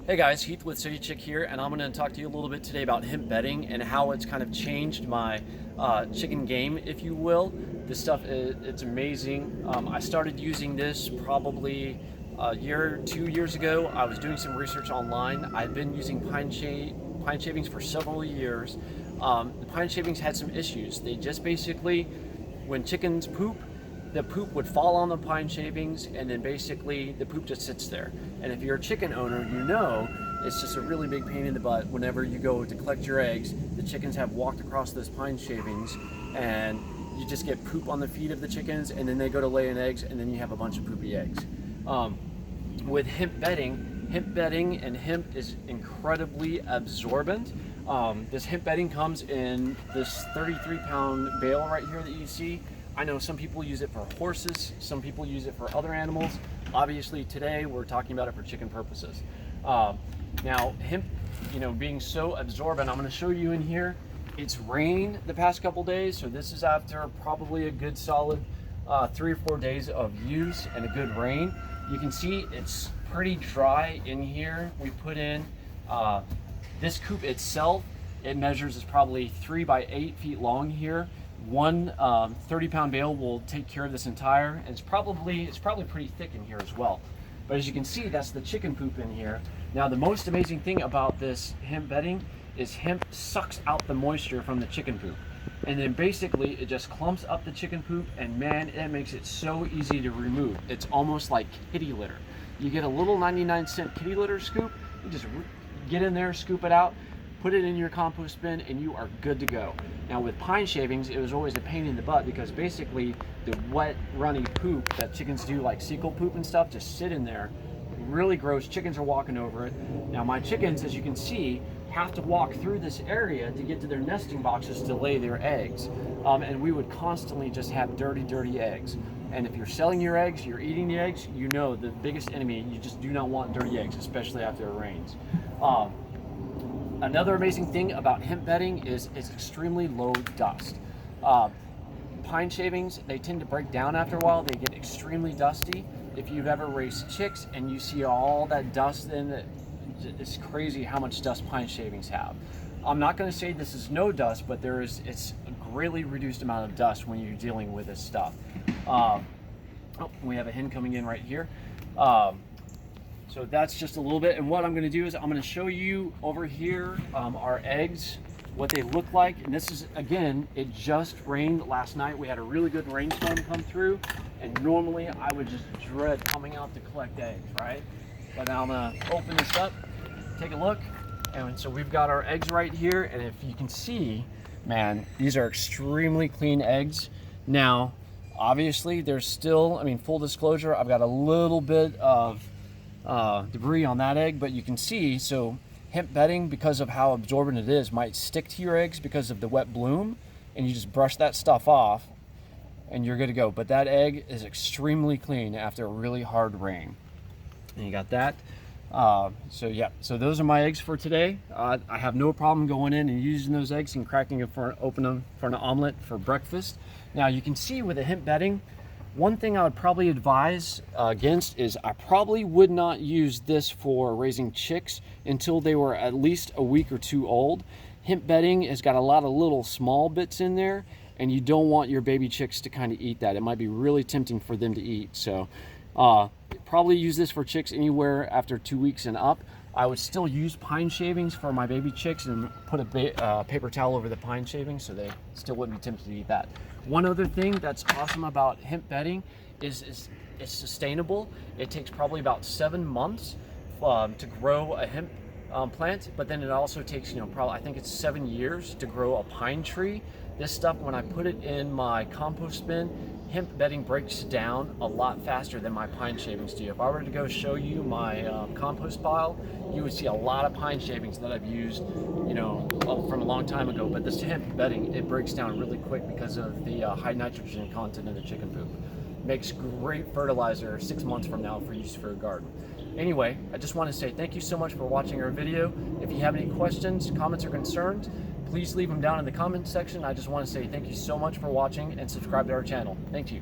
Hey guys, Heath with City Chick here, and I'm going to talk to you a little bit today about hemp bedding and how it's kind of changed my chicken game, if you will. This stuff, it's amazing. I started using this probably a year, 2 years ago. I was doing some research online. I've been using pine shavings for several years. The pine shavings had some issues. They just basically, when chickens poop, the poop would fall on the pine shavings, and then basically the poop just sits there. And if you're a chicken owner, you know it's just a really big pain in the butt whenever you go to collect your eggs. The chickens have walked across those pine shavings, and you just get poop on the feet of the chickens, and then they go to lay in eggs, and then you have a bunch of poopy eggs. With hemp bedding and hemp is incredibly absorbent. This hemp bedding comes in this 33-pound bale right here that you see. I know some people use it for horses, some people use it for other animals. Obviously today we're talking about it for chicken purposes. Now hemp, being so absorbent, I'm going to show you in here. It's rained the past couple days, so this is after probably a good solid 3 or 4 days of use and a good rain. You can see it's pretty dry in here. We put in this coop itself. It measures is probably 3 by 8 feet long here. One 30-pound bale will take care of this entire, and it's probably pretty thick in here as well. But as you can see, that's the chicken poop in here. Now the most amazing thing about this hemp bedding is hemp sucks out the moisture from the chicken poop, and then basically it just clumps up the chicken poop, and man, it makes it so easy to remove. It's almost like kitty litter. You get a little 99-cent kitty litter scoop, you just get in there, scoop it out, put it in your compost bin, and you are good to go. Now with pine shavings, it was always a pain in the butt because basically the wet, runny poop that chickens do, like cereal poop and stuff, just sit in there. Really gross. Chickens are walking over it. Now my chickens, as you can see, have to walk through this area to get to their nesting boxes to lay their eggs. And we would constantly just have dirty eggs. And if you're selling your eggs, you're eating the eggs, you know the biggest enemy, you just do not want dirty eggs, especially after it rains. Another amazing thing about hemp bedding is it's extremely low dust. Pine shavings, they tend to break down after a while. They get extremely dusty. If you've ever raised chicks and you see all that dust in it, it's crazy how much dust pine shavings have. I'm not going to say this is no dust, but it's a greatly reduced amount of dust when you're dealing with this stuff. We have a hen coming in right here. So that's just a little bit, and what I'm going to do is I'm going to show you over here our eggs, what they look like. And this is, again, it just rained last night. We had a really good rainstorm come through, and normally I would just dread coming out to collect eggs, right? But now I'm going to open this up, take a look, and so we've got our eggs right here, and if you can see, man, these are extremely clean eggs. Now, obviously, there's still, full disclosure, I've got a little bit of debris on that egg, but you can see, so hemp bedding, because of how absorbent it is, might stick to your eggs because of the wet bloom, and you just brush that stuff off and you're good to go. But that egg is extremely clean after a really hard rain. And you got that. So those are my eggs for today. I have no problem going in and using those eggs and cracking them open them for an omelet for breakfast. Now you can see with the hemp bedding, one thing I would probably advise against is I probably would not use this for raising chicks until they were at least a week or 2 old. Hemp bedding has got a lot of little small bits in there, and you don't want your baby chicks to kind of eat that. It might be really tempting for them to eat. So probably use this for chicks anywhere after 2 weeks and up. I would still use pine shavings for my baby chicks and put a paper towel over the pine shavings so they still wouldn't be tempted to eat that. One other thing that's awesome about hemp bedding is it's sustainable. It takes probably about 7 months to grow a hemp plant, but then it also takes, probably, I think it's 7 years to grow a pine tree. This stuff, when I put it in my compost bin, hemp bedding breaks down a lot faster than my pine shavings do. If I were to go show you my compost pile, you would see a lot of pine shavings that I've used, from a long time ago. But this hemp bedding, it breaks down really quick because of the high nitrogen content in the chicken poop. Makes great fertilizer 6 months from now for use for a garden. Anyway, I just want to say thank you so much for watching our video. If you have any questions, comments, or concerns, please leave them down in the comments section. I just want to say thank you so much for watching and subscribe to our channel. Thank you.